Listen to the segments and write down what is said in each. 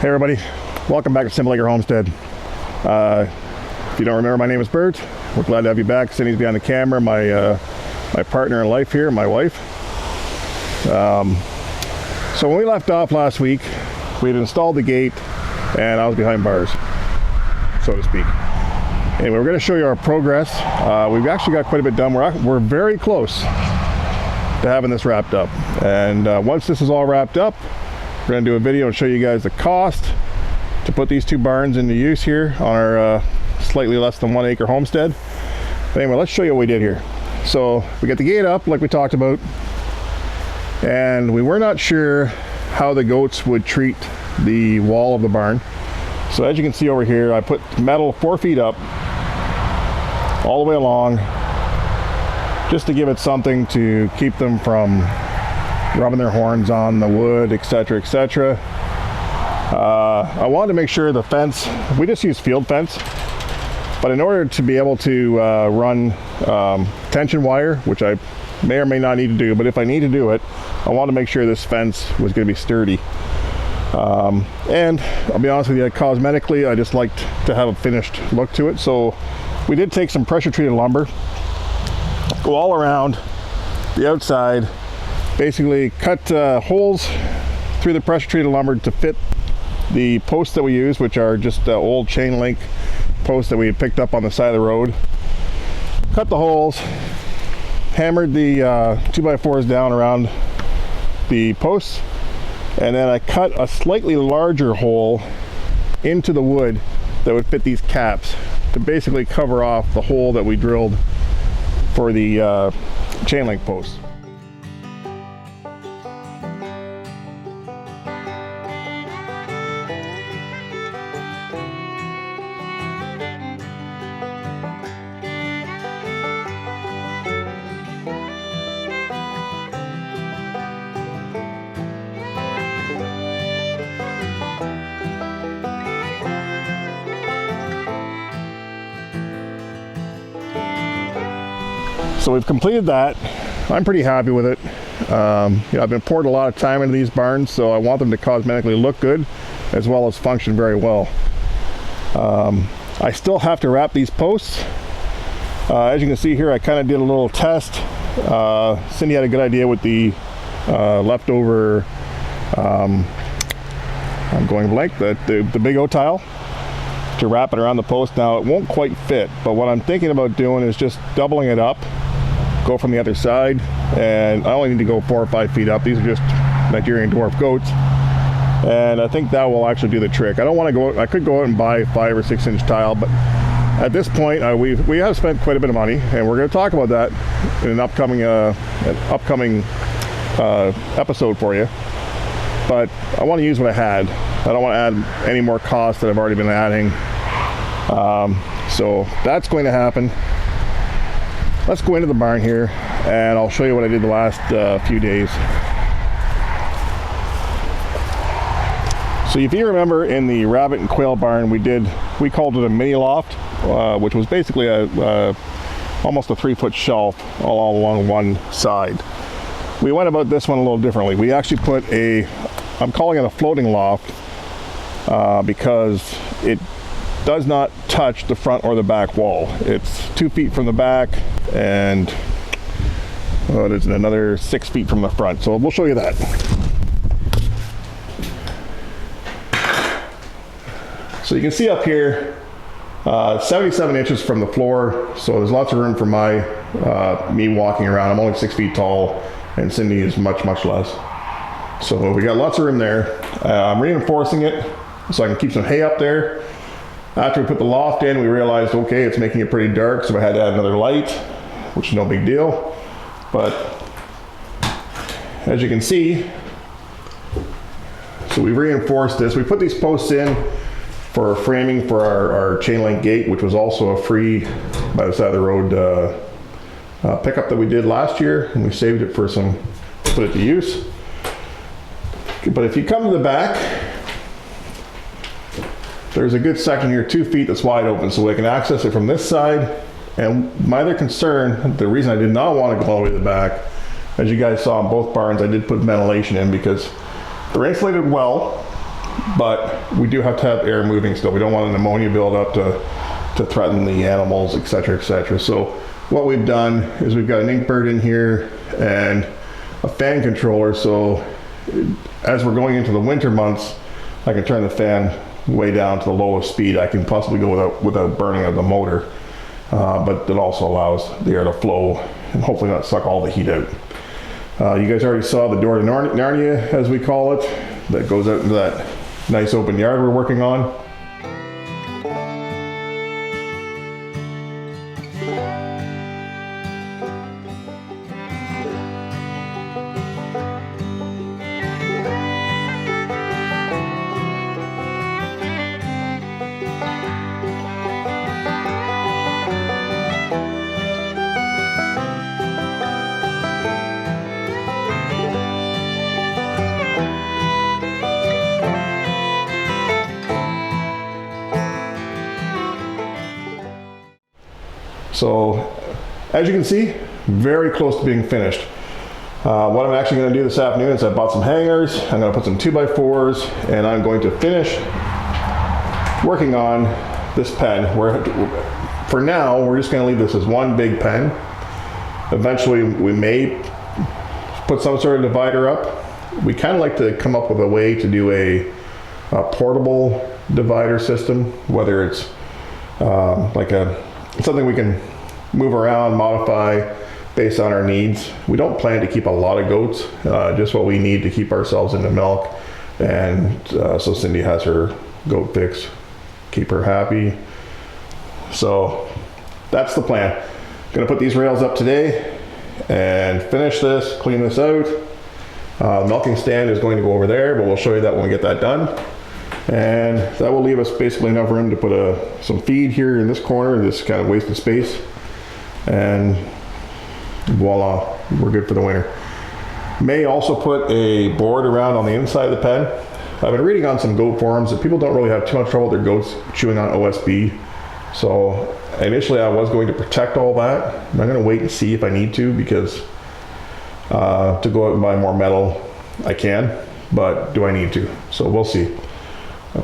Hey everybody, welcome back to Simple Acre Homestead. If you don't remember, my name is Bert. We're glad to have you back. Cindy's behind the camera, my partner in life here, my wife. So when we left off last week, we had installed the gate and I was behind bars, so to speak. Anyway, we're going to show you our progress. We've actually got quite a bit done. We're very close to having this wrapped up. And once this is all wrapped up, we're going to do a video and show you guys the cost to put these two barns into use here on our slightly less than 1 acre homestead. But anyway, let's show you what we did here. So we got the gate up like we talked about, and we were not sure how the goats would treat the wall of the barn. So as you can see over here, I put metal 4 feet up all the way along just to give it something to keep them from rubbing their horns on the wood, etc., etc. I wanted to make sure the fence, we just use field fence, but in order to be able to run tension wire, which I may or may not need to do, but if I need to do it, I want to make sure this fence was going to be sturdy. And I'll be honest with you, cosmetically, I just liked to have a finished look to it. So we did take some pressure treated lumber, go all around the outside, basically cut holes through the pressure treated lumber to fit the posts that we use, which are just old chain link posts that we had picked up on the side of the road. Cut the holes, hammered the 2x4s down around the posts, and then I cut a slightly larger hole into the wood that would fit these caps to basically cover off the hole that we drilled for the chain link posts. So we've completed that. I'm pretty happy with it. I've been pouring a lot of time into these barns, so I want them to cosmetically look good as well as function very well. I still have to wrap these posts. As you can see here, I kind of did a little test. Cindy had a good idea with the leftover, I'm going blank, the big O tile to wrap it around the post. Now it won't quite fit, but what I'm thinking about doing is just doubling it up, go from the other side, and I only need to go 4 or 5 feet up. These are just Nigerian Dwarf Goats, and I think that will actually do the trick. I don't want to go, I could go out and buy 5 or 6 inch tile, but at this point we have spent quite a bit of money, and we're going to talk about that in an upcoming episode for you. But I want to use what I had. I don't want to add any more costs that I've already been adding. So that's going to happen. Let's go into the barn here and I'll show you what I did the last few days. So if you remember, in the rabbit and quail barn we called it a mini loft, which was basically almost a 3-foot shelf all along one side. We went about this one a little differently. We actually put I'm calling it a floating loft because it does not touch the front or the back wall. It's 2 feet from the back and there's another 6 feet from the front. So we'll show you that. So you can see up here, 77 inches from the floor. So there's lots of room for me walking around. I'm only 6 feet tall and Cindy is much, much less. So we got lots of room there. I'm reinforcing it so I can keep some hay up there. After we put the loft in, we realized, okay, it's making it pretty dark, so I had to add another light, which is no big deal. But as you can see, so we reinforced this. We put these posts in for framing for our chain link gate, which was also a free by the side of the road pickup that we did last year, and we saved it for put it to use. But if you come to the back, there's a good section here, 2 feet, that's wide open, so we can access it from this side. And my other concern, the reason I did not want to go all the way to the back, as you guys saw in both barns, I did put ventilation in because they're insulated well, but we do have to have air moving still. We don't want an ammonia buildup to threaten the animals, etc., etc. So what we've done is we've got an ink bird in here and a fan controller, so as we're going into the winter months, I can turn the fan way down to the lowest speed I can possibly go without burning out the motor. But it also allows the air to flow and hopefully not suck all the heat out. You guys already saw the door to Narnia, as we call it, that goes out into that nice open yard we're working on. So, as you can see, very close to being finished. What I'm actually going to do this afternoon is I bought some hangers, I'm going to put some 2x4s, and I'm going to finish working on this pen. For now, we're just going to leave this as one big pen. Eventually, we may put some sort of divider up. We kind of like to come up with a way to do a portable divider system, whether it's something we can move around, modify based on our needs. We don't plan to keep a lot of goats, just what we need to keep ourselves into milk. And so Cindy has her goat fix, keep her happy. So that's the plan. Gonna put these rails up today and finish this, clean this out. The milking stand is going to go over there, but we'll show you that when we get that done. And that will leave us basically enough room to put some feed here in this corner, this kind of wasted space. And voila, we're good for the winter. May also put a board around on the inside of the pen. I've been reading on some goat forums that people don't really have too much trouble with their goats chewing on OSB. So initially I was going to protect all that. I'm going to wait and see if I need to, because to go out and buy more metal, I can, but do I need to? So we'll see.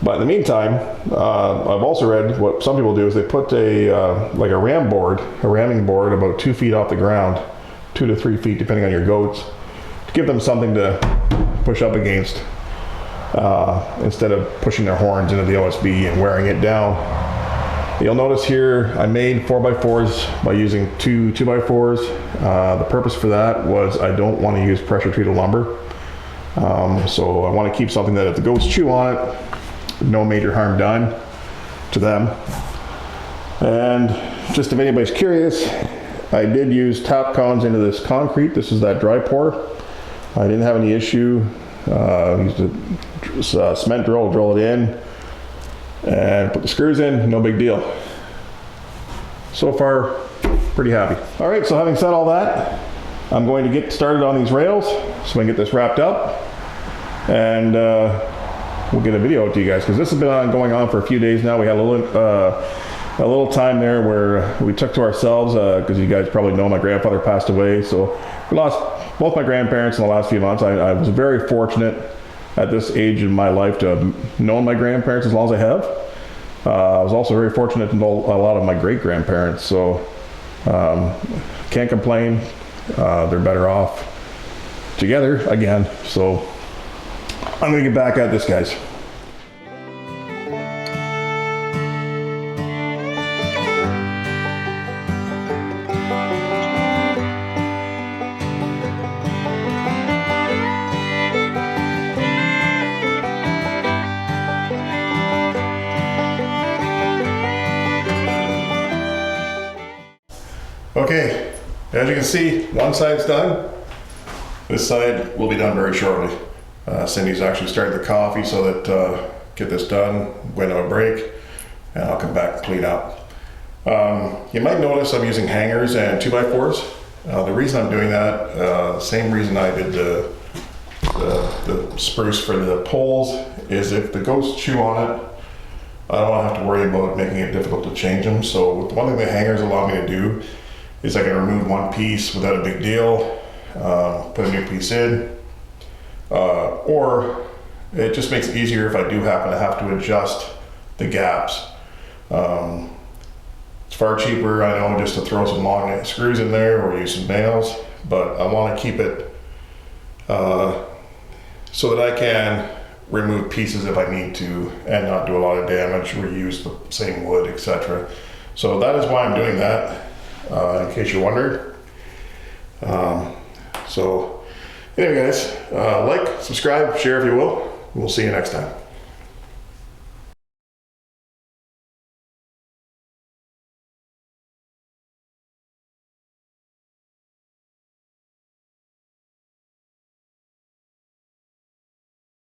But in the meantime, I've also read what some people do is they put like a ramming board about 2 feet off the ground, 2 to 3 feet depending on your goats, to give them something to push up against instead of pushing their horns into the OSB and wearing it down. You'll notice here I made 4x4s by using two 2x4s. The purpose for that was I don't want to use pressure treated lumber. So I want to keep something that if the goats chew on it, no major harm done to them. And just if anybody's curious, I did use tap cons into this concrete. This is that dry pour. I didn't have any issue. Used a cement drill, drill it in, and put the screws in, no big deal. So far, pretty happy. All right, so having said all that, I'm going to get started on these rails so we can get this wrapped up. And we'll get a video out to you guys, because this has been going on for a few days now. We had a little time there where we took to ourselves, because you guys probably know my grandfather passed away. So we lost both my grandparents in the last few months. I was very fortunate at this age in my life to have known my grandparents as long as I have. I was also very fortunate to know a lot of my great-grandparents. So can't complain. They're better off together again. So I'm gonna get back at this, guys. Okay, as you can see, one side's done. This side will be done very shortly. Cindy's actually started the coffee so that get this done, went on a break, and I'll come back and clean up. You might notice I'm using hangers and 2x4s. The reason I'm doing that, the same reason I did the spruce for the poles, is if the goats chew on it, I don't want to have to worry about making it difficult to change them. So one thing the hangers allow me to do is I can remove one piece without a big deal, put a new piece in, or it just makes it easier if I do happen to have to adjust the gaps. It's far cheaper, I know, just to throw some long screws in there or use some nails, but I want to keep it so that I can remove pieces if I need to and not do a lot of damage, reuse the same wood, etc. So that is why I'm doing that, in case you're wondering. So anyway guys, like, subscribe, share if you will. We'll see you next time.